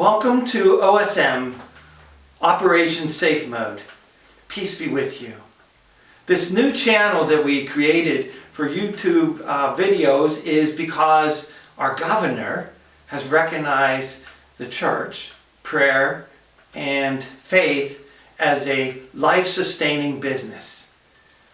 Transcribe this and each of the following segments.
Welcome to OSM, Operation Safe Mode. Peace be with you. This new channel that we created for YouTube videos is because our governor has recognized the church, prayer, and faith as a life-sustaining business.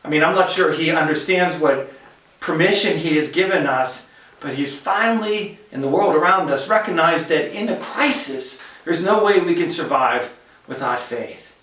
I mean, I'm not sure he understands what permission he has given us, but he's finally, in the world around us, recognized that in a crisis, there's no way we can survive without faith.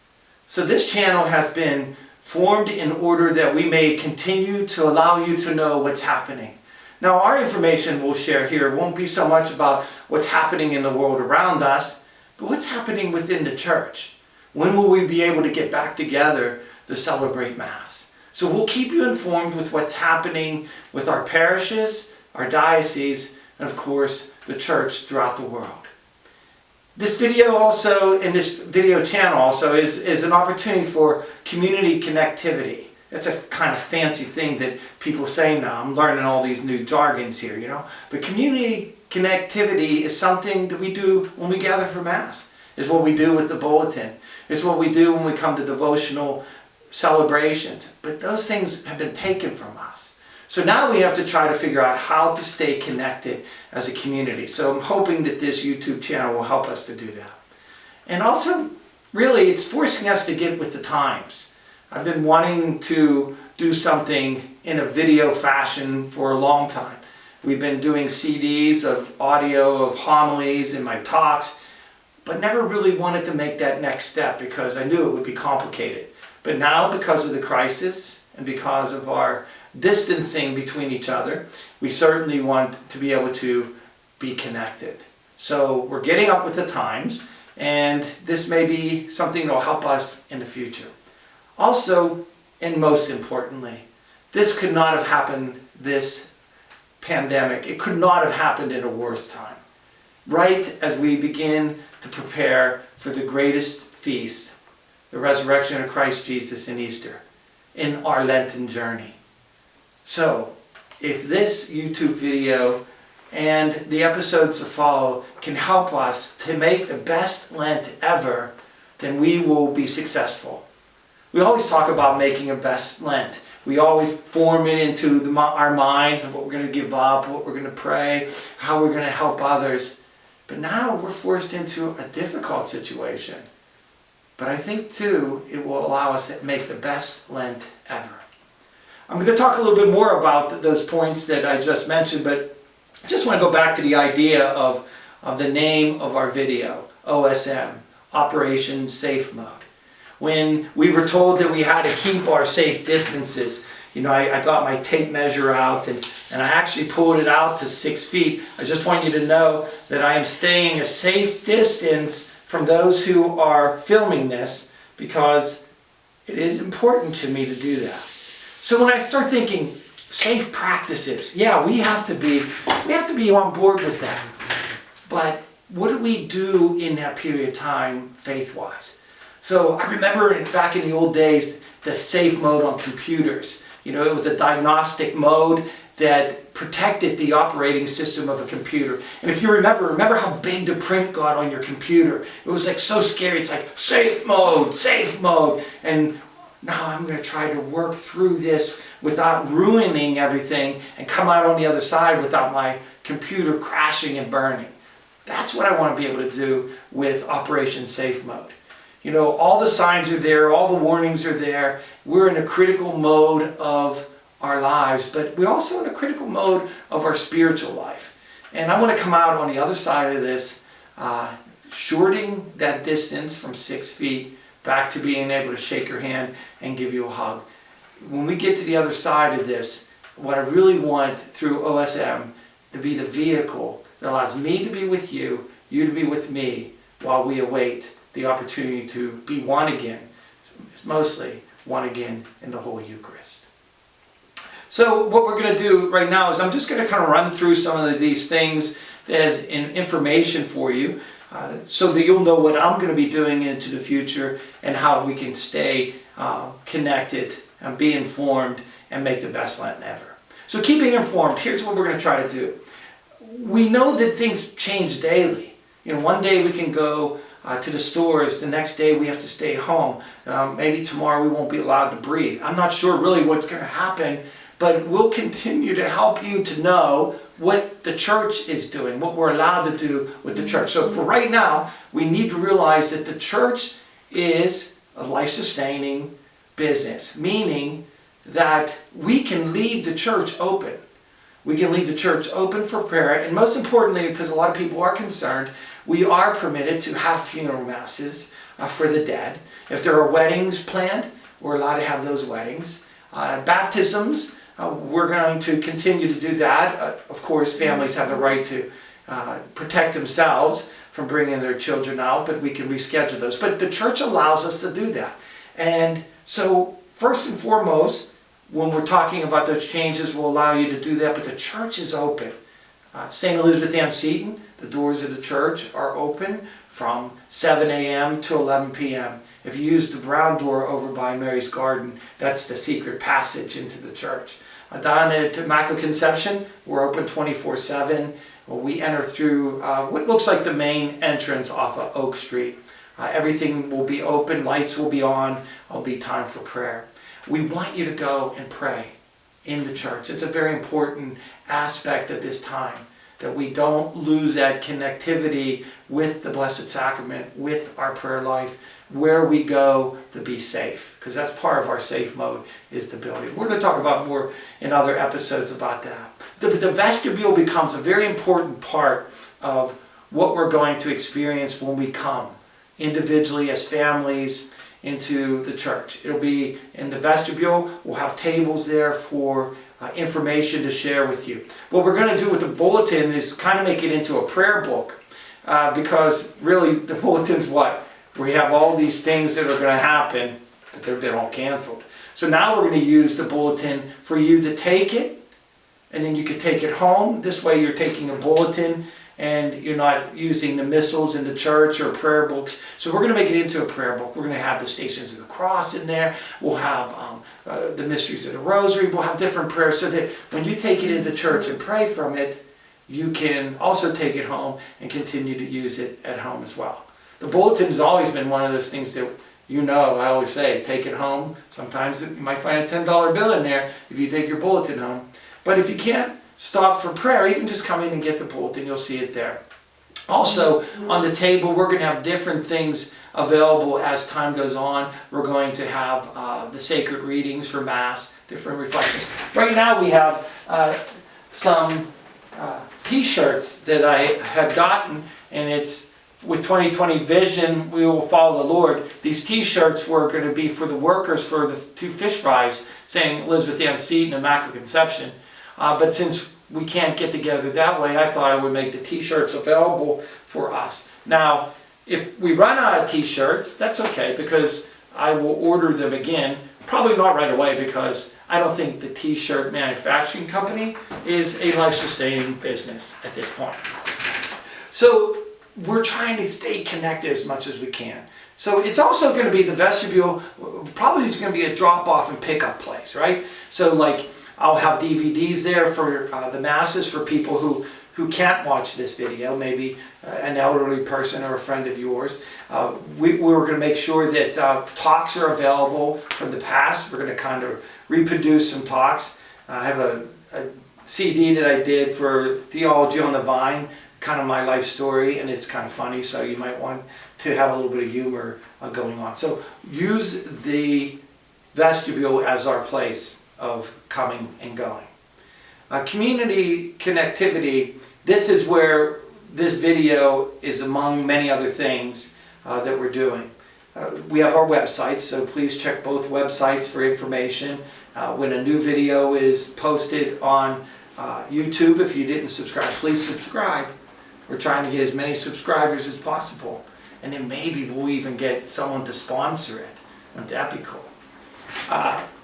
So this channel has been formed in order that we may continue to allow you to know what's happening. Now, our information we'll share here won't be so much about what's happening in the world around us, but what's happening within the church. When will we be able to get back together to celebrate Mass? So we'll keep you informed with what's happening with our parishes, our diocese, and of course, the church throughout the world. This video also, and this video channel also, is an opportunity for community connectivity. It's a kind of fancy thing that people say now. I'm learning all these new jargons here, you know. But community connectivity is something that we do when we gather for Mass. It's what we do with the bulletin. It's what we do when we come to devotional celebrations. But those things have been taken from us. So now we have to try to figure out how to stay connected as a community. So I'm hoping that this YouTube channel will help us to do that. And also, really, it's forcing us to get with the times. I've been wanting to do something in a video fashion for a long time. We've been doing CDs of audio of homilies in my talks, but never really wanted to make that next step because I knew it would be complicated. But now, because of the crisis and because of our distancing between each other, we certainly want to be able to be connected. So we're getting up with the times, and this may be something that will help us in the future. Also, and most importantly, this could not have happened, this pandemic, it could not have happened in a worse time. Right as we begin to prepare for the greatest feast, the resurrection of Christ Jesus in Easter, in our Lenten journey. So, if this YouTube video and the episodes to follow can help us to make the best Lent ever, then we will be successful. We always talk about making a best Lent. We always form it into our minds of what we're going to give up, what we're going to pray, how we're going to help others. But now we're forced into a difficult situation. But I think, too, it will allow us to make the best Lent ever. I'm going to talk a little bit more about those points that I just mentioned, but I just want to go back to the idea of the name of our video, OSM, Operation Safe Mode. When we were told that we had to keep our safe distances, you know, I got my tape measure out and I actually pulled it out to 6 feet. I just want you to know that I am staying a safe distance from those who are filming this because it is important to me to do that. So when I start thinking safe practices, yeah, we have to be on board with that. But what do we do in that period of time faith-wise? So I remember back in the old days, the safe mode on computers. You know, it was a diagnostic mode that protected the operating system of a computer. And if you remember how big the print got on your computer. It was like so scary. It's like safe mode, safe mode. And now I'm going to try to work through this without ruining everything and come out on the other side without my computer crashing and burning. That's what I want to be able to do with Operation Safe Mode. You know, all the signs are there, all the warnings are there. We're in a critical mode of our lives, but we're also in a critical mode of our spiritual life. And I want to come out on the other side of this, shorting that distance from 6 feet back to being able to shake your hand and give you a hug. When we get to the other side of this, what I really want through OSM to be the vehicle that allows me to be with you, you to be with me, while we await the opportunity to be one again. It's mostly one again in the Holy Eucharist. So what we're going to do right now is I'm just going to kind of run through some of these things as information for you. So that you'll know what I'm going to be doing into the future and how we can stay connected and be informed and make the best Lent ever. So keeping informed, here's what we're going to try to do. We know that things change daily. one day we can go to the stores, the next day we have to stay home. Maybe tomorrow we won't be allowed to breathe. I'm not sure really what's going to happen, but we'll continue to help you to know what the church is doing, what we're allowed to do with the church. So for right now, we need to realize that the church is a life-sustaining business, meaning that we can leave the church open. We can leave the church open for prayer, and most importantly, because a lot of people are concerned, we are permitted to have funeral masses for the dead. If there are weddings planned, we're allowed to have those weddings. Baptisms, we're going to continue to do that. Of course, families have the right to protect themselves from bringing their children out, but we can reschedule those. But the church allows us to do that. And so, first and foremost, when we're talking about those changes, we'll allow you to do that, but the church is open. St. Elizabeth Ann Seton, the doors of the church are open from 7 a.m. to 11 p.m. If you use the brown door over by Mary's Garden, that's the secret passage into the church. Down at Immaculate Conception, we're open 24/7. We enter through what looks like the main entrance off of Oak Street. Everything will be open, lights will be on, it'll be time for prayer. We want you to go and pray in the church. It's a very important aspect of this time, that we don't lose that connectivity with the Blessed Sacrament, with our prayer life, where we go to be safe, because that's part of our safe mode, is the building. We're going to talk about more in other episodes about that. The vestibule becomes a very important part of what we're going to experience when we come individually as families into the church. It'll be in the vestibule. We'll have tables there for information to share with you. What we're going to do with the bulletin is kind of make it into a prayer book, because really the bulletin's what? We have all these things that are going to happen, but they're all canceled. So now we're going to use the bulletin for you to take it, and then you can take it home. This way you're taking a bulletin and you're not using the missals in the church or prayer books. So we're going to make it into a prayer book. We're going to have the Stations of the Cross in there. We'll have the Mysteries of the Rosary. We'll have different prayers so that when you take it into church and pray from it, you can also take it home and continue to use it at home as well. The bulletin has always been one of those things that, I always say, take it home. Sometimes you might find a $10 bill in there if you take your bulletin home. But if you can't stop for prayer, even just come in and get the bulletin, you'll see it there. Also, on the table, we're going to have different things available as time goes on. We're going to have the sacred readings for Mass, different reflections. Right now we have some t-shirts that I have gotten, and it's with 2020 Vision, we will follow the Lord. These t-shirts were going to be for the workers for the 2 fish fries, saying Elizabeth Ann Seton, Immaculate Conception. But since we can't get together that way, I thought I would make the t-shirts available for us. Now, if we run out of t-shirts, that's okay, because I will order them again. Probably not right away, because I don't think the t-shirt manufacturing company is a life-sustaining business at this point. So we're trying to stay connected as much as we can. So it's also going to be the vestibule, probably it's going to be a drop-off and pick-up place, right? So like, I'll have DVDs there for the masses for people who can't watch this video, maybe an elderly person or a friend of yours. We're going to make sure that talks are available from the past. We're going to kind of reproduce some talks. I have a CD that I did for Theology on the Vine, kind of my life story, and it's kind of funny, so you might want to have a little bit of humor going on. So use the vestibule as our place of coming and going. Community connectivity, this is where this video is among many other things that we're doing. We have our websites, so please check both websites for information. When a new video is posted on YouTube, if you didn't subscribe, please subscribe. We're trying to get as many subscribers as possible. And then maybe we'll even get someone to sponsor it. Wouldn't that be cool?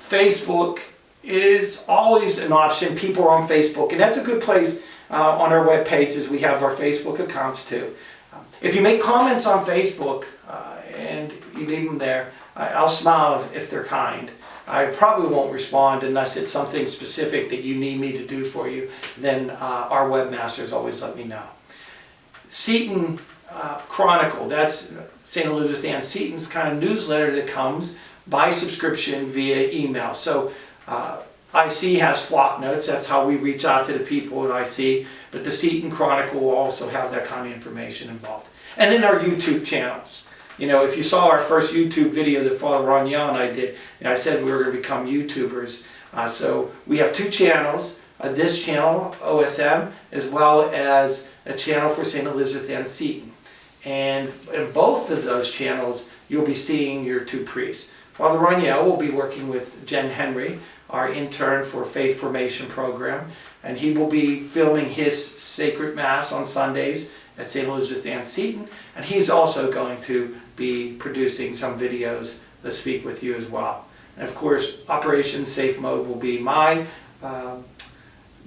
Facebook is always an option. People are on Facebook, and that's a good place on our web pages. We have our Facebook accounts too. If you make comments on Facebook and you leave them there, I'll smile if they're kind. I probably won't respond unless it's something specific that you need me to do for you. Then our webmasters always let me know. Seton Chronicle. That's St. Elizabeth Ann Seton's kind of newsletter that comes by subscription via email. So IC has flock notes. That's how we reach out to the people at IC. But the Seton Chronicle will also have that kind of information involved. And then our YouTube channels. You know, if you saw our first YouTube video that Father Raniel and I did, and I said we were going to become YouTubers. So we have two channels. This channel, OSM, as well as a channel for St. Elizabeth Ann Seton. And in both of those channels, you'll be seeing your two priests. Father Raniel will be working with Jen Henry, our intern for Faith Formation Program, and he will be filming his sacred Mass on Sundays at St. Elizabeth Ann Seton, and he's also going to be producing some videos that speak with you as well. And of course, Operation Safe Mode will be my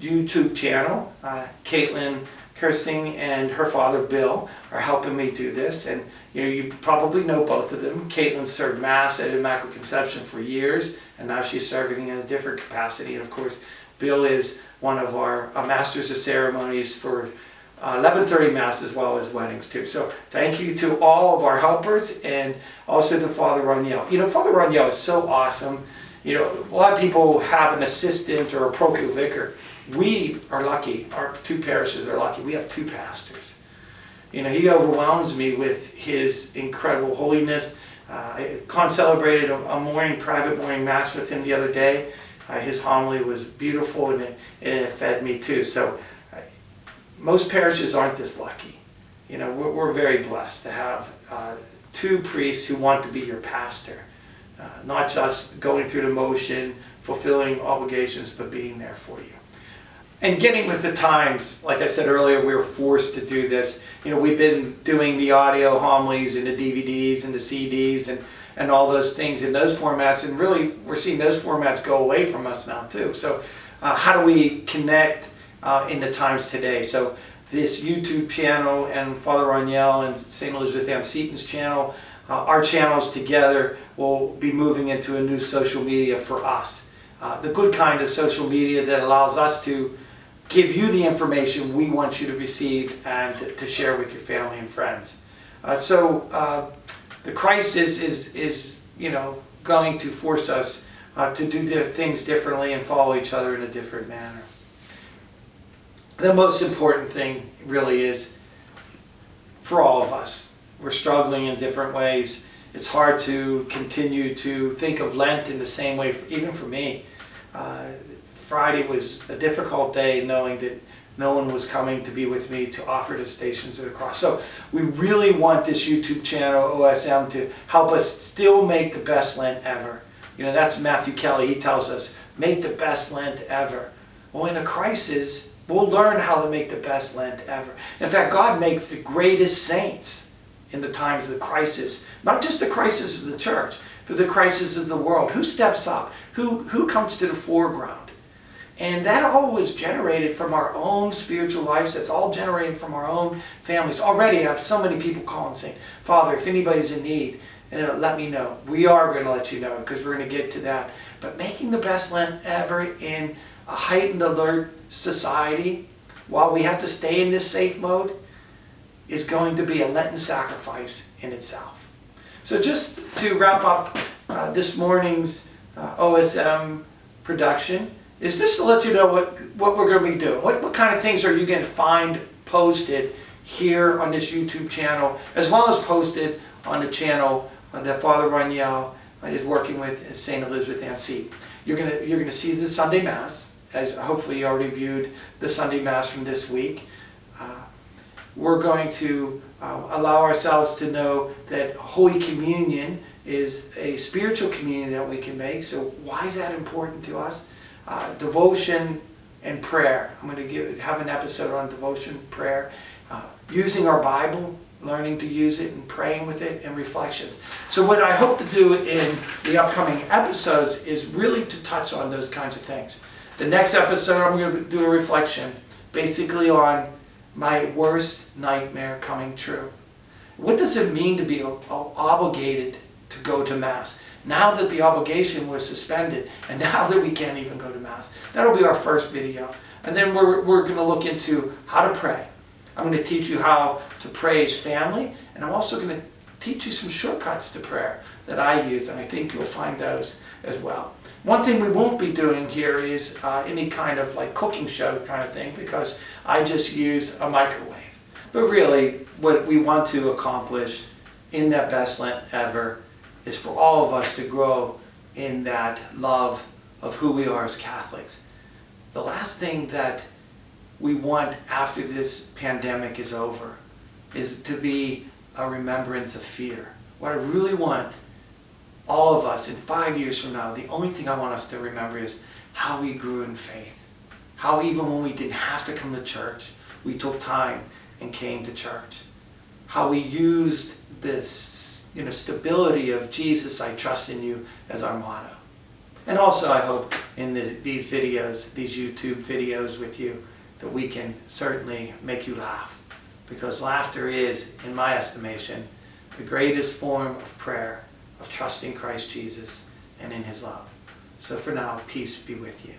YouTube channel. Caitlin Kirsting and her father Bill are helping me do this, and you probably know both of them. Caitlin served Mass at Immaculate Conception for years, and now she's serving in a different capacity. And of course, Bill is one of our Masters of Ceremonies for 11:30 Mass as well as weddings too. So thank you to all of our helpers, and also to Father Raniel. You know, Father Raniel is so awesome. You know, a lot of people have an assistant or a parochial vicar. We are lucky. Our two parishes are lucky. We have two pastors. You know, he overwhelms me with his incredible holiness. I celebrated a private morning Mass with him the other day. His homily was beautiful, and it fed me too. So most parishes aren't this lucky. You know, we're very blessed to have two priests who want to be your pastor. Not just going through the motion, fulfilling obligations, but being there for you. And getting with the times, like I said earlier, we were forced to do this. You know, we've been doing the audio homilies and the DVDs and the CDs and all those things in those formats, and really we're seeing those formats go away from us now too. So how do we connect in the times today? So this YouTube channel and Father Raniel and St. Elizabeth Ann Seton's channel, our channels together will be moving into a new social media for us. The good kind of social media that allows us to give you the information we want you to receive and to share with your family and friends. So the crisis is you know, going to force us to do things differently and follow each other in a different manner. The most important thing really is for all of us. We're struggling in different ways. It's hard to continue to think of Lent in the same way, even for me. Friday was a difficult day knowing that no one was coming to be with me to offer the Stations of the Cross. So we really want this YouTube channel, OSM, to help us still make the best Lent ever. You know, that's Matthew Kelly. He tells us, make the best Lent ever. Well, in a crisis, we'll learn how to make the best Lent ever. In fact, God makes the greatest saints in the times of the crisis. Not just the crisis of the church, but the crisis of the world. Who steps up? Who comes to the foreground? And that all was generated from our own spiritual lives. That's all generated from our own families. Already I have so many people calling saying, Father, if anybody's in need, let me know. We are going to let you know, because we're going to get to that. But making the best Lent ever in a heightened alert society, while we have to stay in this safe mode, is going to be a Lenten sacrifice in itself. So just to wrap up this morning's OSM production, is just to let you know what we're going to be doing. What kind of things are you going to find posted here on this YouTube channel, as well as posted on the channel that Father Raniel is working with at St. Elizabeth Ann Seton. You're going to see the Sunday Mass, as hopefully you already viewed the Sunday Mass from this week. We're going to allow ourselves to know that Holy Communion is a spiritual communion that we can make. So why is that important to us? Devotion and prayer. I'm going to have an episode on devotion, prayer, using our Bible, learning to use it and praying with it, and reflections. So what I hope to do in the upcoming episodes is really to touch on those kinds of things. The next episode, I'm going to do a reflection basically on my worst nightmare coming true. What does it mean to be obligated to go to Mass? Now that the obligation was suspended, and now that we can't even go to Mass. That'll be our first video. And then we're going to look into how to pray, I'm going to teach you how to pray as family, and I'm also going to teach you some shortcuts to prayer that I use, and I think you'll find those as well. One thing we won't be doing here is any kind of like cooking show kind of thing, because I just use a microwave. But really, what we want to accomplish in that best Lent ever is for all of us to grow in that love of who we are as Catholics. The last thing that we want after this pandemic is over is to be a remembrance of fear. What I really want all of us in 5 years from now, the only thing I want us to remember is how we grew in faith. How even when we didn't have to come to church, we took time and came to church. How we used this stability of Jesus, I trust in you, as our motto. And also I hope in these videos, these YouTube videos with you, that we can certainly make you laugh. Because laughter is, in my estimation, the greatest form of prayer, of trusting Christ Jesus and in his love. So for now, peace be with you.